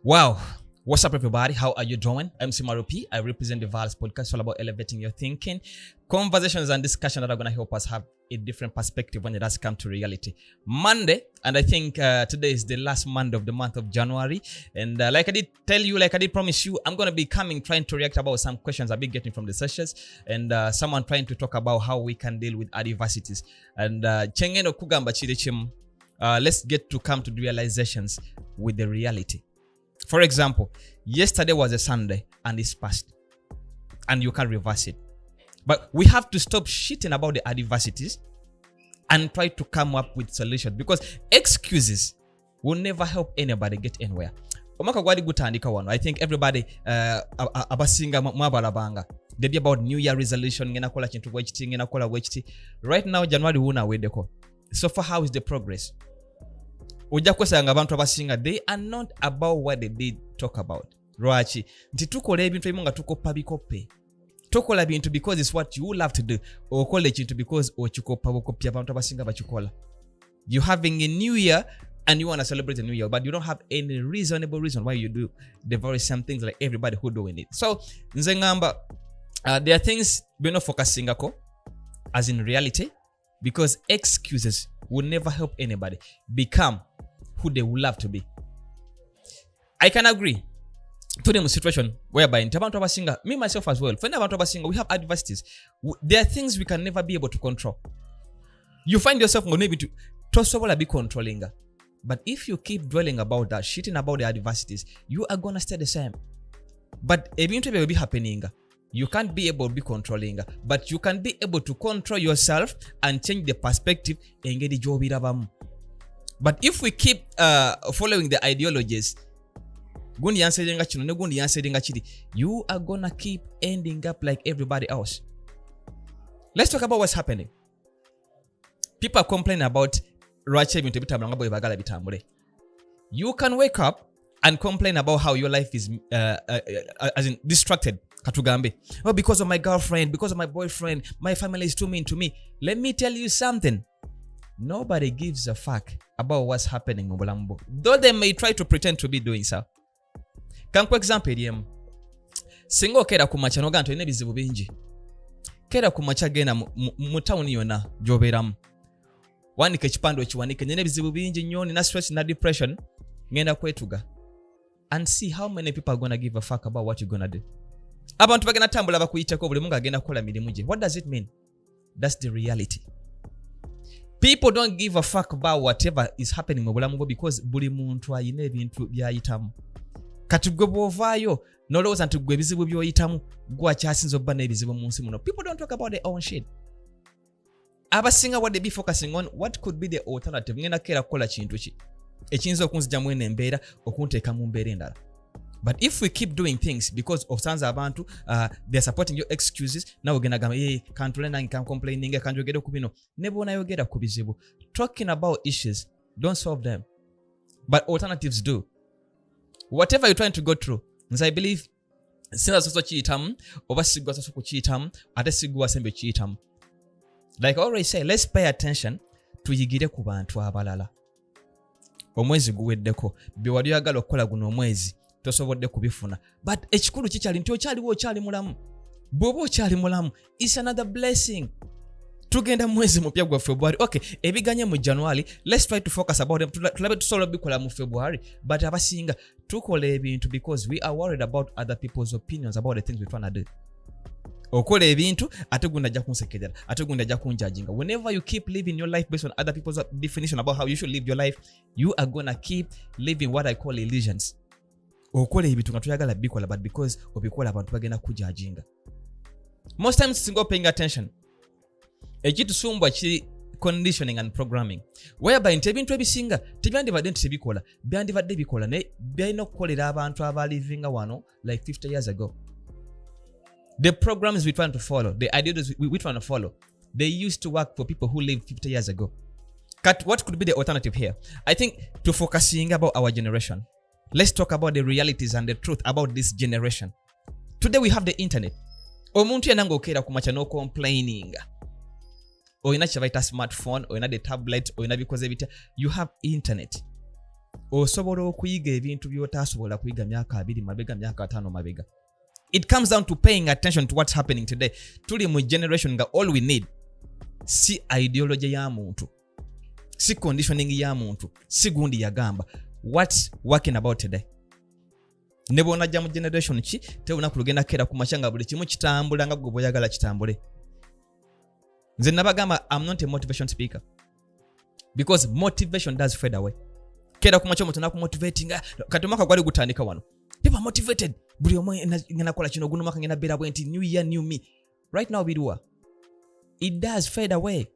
Wow. What's up, everybody? How are you doing? I'm Simaro P. I represent the Vals podcast, all about elevating your thinking, conversations and discussion that are going to help us have a different perspective when it has come to reality. Monday, and I think today is the last Monday of the month of January. And like I did promise you, I'm going to be trying to react about some questions I've been getting from the sessions, and someone trying to talk about how we can deal with adversities. And chengeno kugamba chiri chim. Let's get to come to the realizations with the reality. For example, yesterday was a Sunday and it's past, and you can't reverse it. But we have to stop shitting about the adversities and try to come up with solutions, because excuses will never help anybody get anywhere. I think everybody abasinga mwabalabanga they be about New Year resolution ngena kola chintu wechiti ngena kola wechiti. Right now January wuna wedeko. So far, how is the progress? They are not about what they did talk about. Roachi, ntitukola ebintu ebimu nga tukopa bikope. Tokola bintu because it's what you love to do. Okola ekintu because ochikopa bokopya abantu abasinga bachikola. You're having a new year and you want to celebrate a new year, but you don't have any reasonable reason why you do the very same things like everybody who doing it. So, nzengamba, there are things we're not focusing on as in reality, because excuses will never help anybody become who they would love to be. I can agree to the situation whereby in Tabanto Basinga, me myself as well, for Tabanto Basinga, we have adversities. There are things we can never be able to control. You find yourself maybe to be controlling. But if you keep dwelling about that, shitting about the adversities, you are gonna stay the same. But eventually will be happening. You can't be able to be controlling, but you can be able to control yourself and change the perspective. But if we keep following the ideologies, you are gonna keep ending up like everybody else. Let's talk about what's happening. People are complaining about you can wake up and complain about how your life is as in distracted. Well, because of my girlfriend, because of my boyfriend, my family is too mean to me. Let me tell you something. Nobody gives a fuck about what's happening in Mubulambo, though they may try to pretend to be doing so. For example, singo kera kumacha no ganto ine bizibu bingi. Kera kumacha gena mu town yona joberamu. Wanike chipando chiwanike nyene bizibu bingi nyoni na stress na depression ngenda kwetuga. And see how many people are gonna give a fuck about what you're gonna do. Abantu bagenda tambula bakuyitako buli mungu agenda kola mirimu je. What does it mean? That's the reality. People don't give a fuck about whatever is happening mu bulamu because buli muntu ayine ebintu byayitamu. Kati gwe bwovayo nolowooza nti gwe ebizibu byoyitamu gwa kyasinza obba n'ebizibu mu nsi muno. People don't talk about their own shit. Abasinga what they be focusing on, what could be the alternative? Ngenda kera kola kintu ki ekiyinza okunzijamu eno embeera okunteeka mu mbeera endala. But if we keep doing things because of Sanza Abantu, they're supporting your excuses. Now we're gonna go, can't learn and can't complaining, can't you get a kubino? Never na get a kubizibu. Talking about issues, don't solve them. But alternatives do. Whatever you're trying to go through, as I believe, sinners also cheatam, oversigwa also cheatam, adesigwa sembe cheatam. Like I already say, let's pay attention to yigire kubantu abalala. Omwezi guweddeko, biwali yagala okukola guno omwezi. Tosobodde kubifuna, but ekikulu kikyali nti okyali mulamu. Bwoba okyali mulamu, it's another blessing. Tugenda mwezi mupya gwa February. Okay, ebiganye mu January, let's try to focus about them. Tulabe tusobola bikola mu February, but abasinga tukola ebintu because we are worried about other people's opinions about the things we trying to do. Okola ebintu ate gunda ajja kunsekerera, ate gunda ajja kunjajinga. Whenever you keep living your life based on other people's definition about how you should live your life, you are gonna keep living what I call illusions. Okola ebitu nga tuyagala bikola but because obikola abantu bagenda kujajinga. Most times single paying attention. Ekitusumbwa ki conditioning and programming. Whereby ebintu ebisinga tebyandibadde nti tebikola, byandibadde bikola ne byalina okukolera abantu abalivinga wano like 50 years ago. The programs we're trying to follow, the ideas we're trying to follow, they used to work for people who lived 50 years ago. What could be the alternative here? I think to focusing about our generation. Let's talk about the realities and the truth about this generation. Today we have the internet. Omuntu yenanga okera kumacha no complaining. Oyina kyavaita smartphone, oyina the tablet, oyina bikoze bitya. You have internet. osobola okuyiga ebintu by'otasobola kuyiga myaka 2 mabega myaka 5 mabega. It comes down to paying attention to what's happening today. Tuli mu generation nga all we need si ideology ya muntu, si conditioning ya muntu, si gundi yagamba. What's working about today? Nebona jja mu generation ki tebona kulugenda kera ku machanga buli kimu kitambula nga gwe boyagala kitambule. Nze nabagamba I'm not a motivation speaker because motivation does fade away. Kera ku macho mutana ku motivating katomaka gwali gutandika wano. People are motivated. Buli omu ngena kola kino gunuma ngena bera bwenti new year new me. Right now bidwa. It does fade away.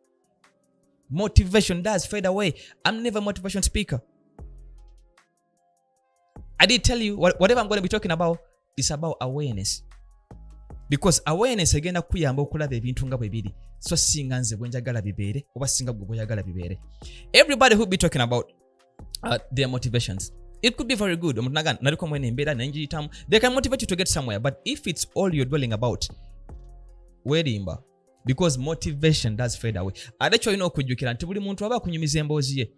Motivation does fade away. I'm never a motivation speaker. I did tell you whatever I'm going to be talking about is about awareness. Because awareness agenda kuyamba okulaba ebintu nga bwe biri. So singa nze bwenjagala bibere oba singa gwe bweyagala bibere. Everybody who be talking about their motivations. It could be very good. They can motivate you to get somewhere. But if it's all you're dwelling about, werimba. Because motivation does fade away. Adacho ino okujjukira nti buli muntu aba akunyumiza emboozi ye.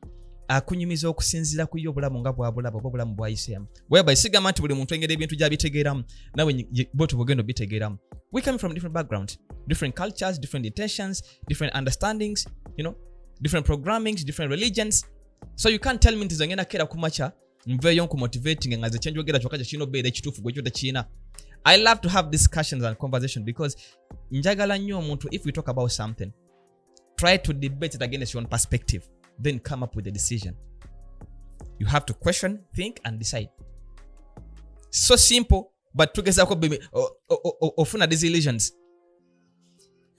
Akunyumiza okusinzira ku yo bulamu nga bwabulamu bwayisemu. Whereby sigamba nti buli muntu engeri ebintu gy'abitegeeramu nawe botu bugendo bitegeeramu. We come from different backgrounds, different cultures, different intentions, different understandings, different programmings, different religions. So you can't tell me nti zangena kera kumacha mveyo nku motivating nga ze change ogera chokacha kino beere kitufu gwe kyote kina. I love to have discussions and conversation because njagala nnyo omuntu, if we talk about something, try to debate it against your own perspective, then come up with a decision. You have to question, think and decide. So simple, but tugezako ofuna these illusions.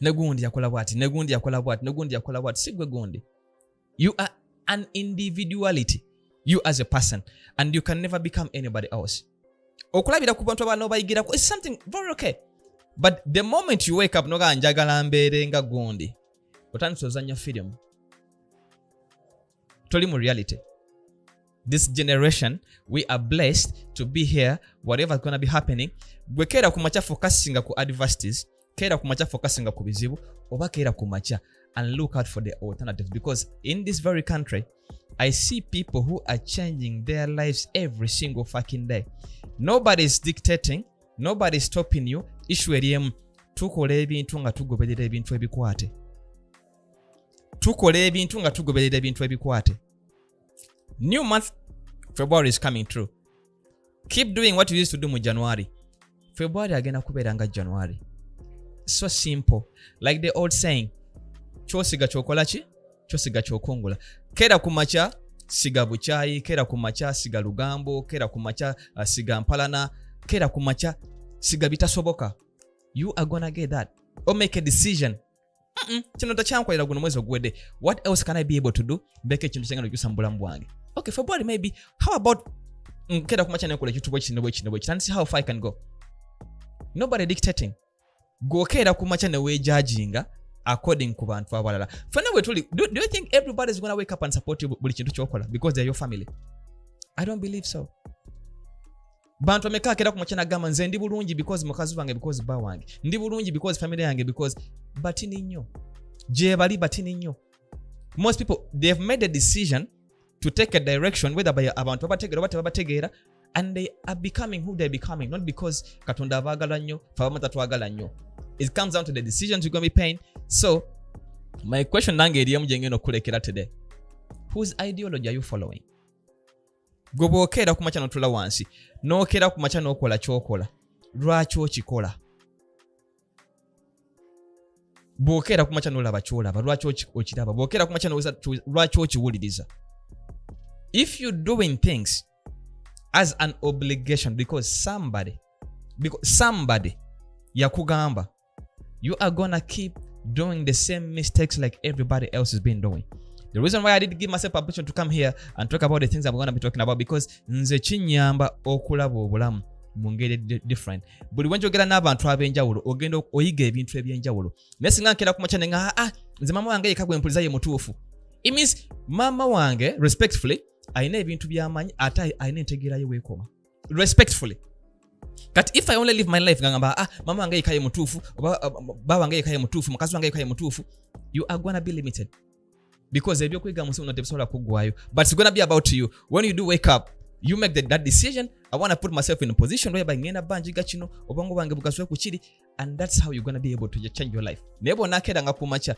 Negundi yakola bwati, negundi yakola bwati, negundi yakola bwati, sigwe gundi. You are an individuality, you as a person, and you can never become anybody else. Okulabira ku bantu abano bayigira is something very okay, but the moment you wake up noga njagala mbeere nga gundi, otandise ozanya film. Toli mu reality. This generation, we are blessed to be here, whatever is going to be happening. Gwe kera kumacha focusinga ku adversities, kera kumacha focusinga ku bizibu, oba kera kumacha and look out for the alternative. Because in this very country, I see people who are changing their lives every single fucking day. Nobody is dictating, nobody is stopping you. Issue eriemu tukola ebintu nga tugoberera ebintu ebikwate. Tukola ebintu nga tugoberera ebintu ebikwate. New month, February is coming through. Keep doing what you used to do mu January. February agenda kubeera nga January. So simple. Like the old saying, kyosiga kyokola ki? Kyosiga kyokongula. Kera kumacha siga buchayi, kera kumacha siga lugambo, kera kumacha siga mpalana, kera kumacha siga bitasoboka. You are gonna get that. Or make a decision. Kino tacyankwalira guno mwezi ogwedde. What else can I be able to do? Mbeke ekintu kyengenda okukyusa mu bulamu bwange. Okay, February maybe. How about kera kumacha nekola ekintu bwe and see how far I can go. Nobody dictating. Go kera kumacha newe judginga according ku bantu abalala. Do you think everybody is going to wake up and support you buli kintu kyokola because they are your family? I don't believe so. Bantu ameka kera kumacha na gama nze ndi bulungi because mukazi wange, because ba wange. Ndi bulungi because family yange, because batini nnyo. Je bali batini nnyo. Most people, they have made a decision to take a direction whether by abantu babategera whatever bategera, and they are becoming who they're becoming, not because katonda abagala nnyo fabama tatwagala nnyo. It comes down to the decisions you're going to be paying. So my question nange eriemu jengeno kulekera today, whose ideology are you following? Gobo okera kumacha notula wansi, no okera kumacha nokola kyokola, lwaki okikola? Bwokera kumacha nolaba kyolaba, lwaki okiraba? Bwokera kumacha lwaki okiwuliriza? If you're doing things as an obligation because somebody yakugamba, you are gonna keep doing the same mistakes like everybody else has been doing. The reason why I did give myself permission to come here and talk about the things I'm going to be talking about, because nze kinyamba okulaba obulamu mungere different. Buli wenjogera n'abantu abenjawulo ogenda oyiga ebintu ebyenjawulo. Nesinga nkera ku machane nga nze mama wange yekagwe mpuliza ye mutuufu. It means mama wange respectfully ayina ebintu byamanyi ate ayina entegeera ye weekoma. Respectfully. But if I only live my life ngamba mama wange yekaye mutuufu, baba wange yekaye mutuufu, mukazi wange yekaye mutuufu, you are going to be limited. because ebyokuyiga mu nsi muno tebisobola kuggwayo, but it's gonna be about you. When you do wake up, you make that decision. I want to put myself in a position whereby ngenda banjiga kino obongo bange bukaswe ku kiri, and that's how you're going to be able to change your life. Nebo nakera nga kumacha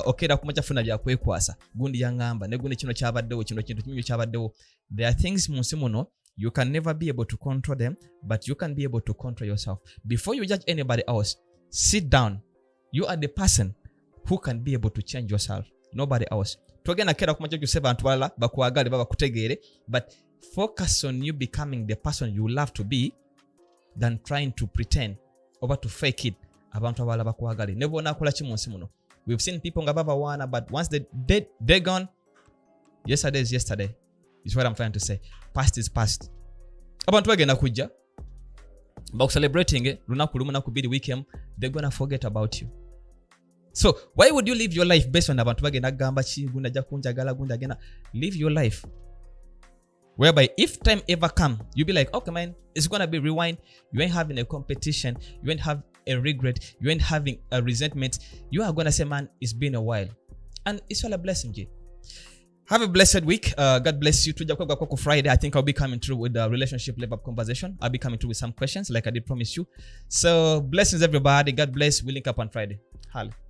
okera kumacha funa bya kwekwasa gundi yangamba ne gundi kino kyabaddewo kino kintu kimyo kyabaddewo. There are things munsi muno you can never be able to control them, but you can be able to control yourself. Before you judge anybody else, sit down. You are the person who can be able to change yourself, nobody else. Twagenda kera kumacha kuseba abantu balala bakwagale baba kutegeere, but focus on you becoming the person you love to be than trying to pretend or to fake it. Abantu abalala bakwagale nebo nakola ki munsi muno. We've seen people nga baba wana, but once they're gone, yesterday is yesterday. Is what I'm trying to say. Past is past. Abantu bagenda kujja baku celebrating lunaku lumu na kubiri weekend, they're gonna forget about you. So why would you live your life based on abantu bagenda gamba chi gunda ja kunjagala gunda gena? Live your life whereby if time ever come, you be like, okay man, it's gonna be rewind. You ain't having a competition, you ain't have a regret, you ain't having a resentment. You are gonna say, man, it's been a while, and it's all a blessing. G. Have a blessed week. God bless you. Tuja kwa Friday, I think I'll be coming through with the relationship level up conversation. I'll be coming through with some questions like I did promise you. So blessings everybody. God bless. We link up on Friday. Hallelujah.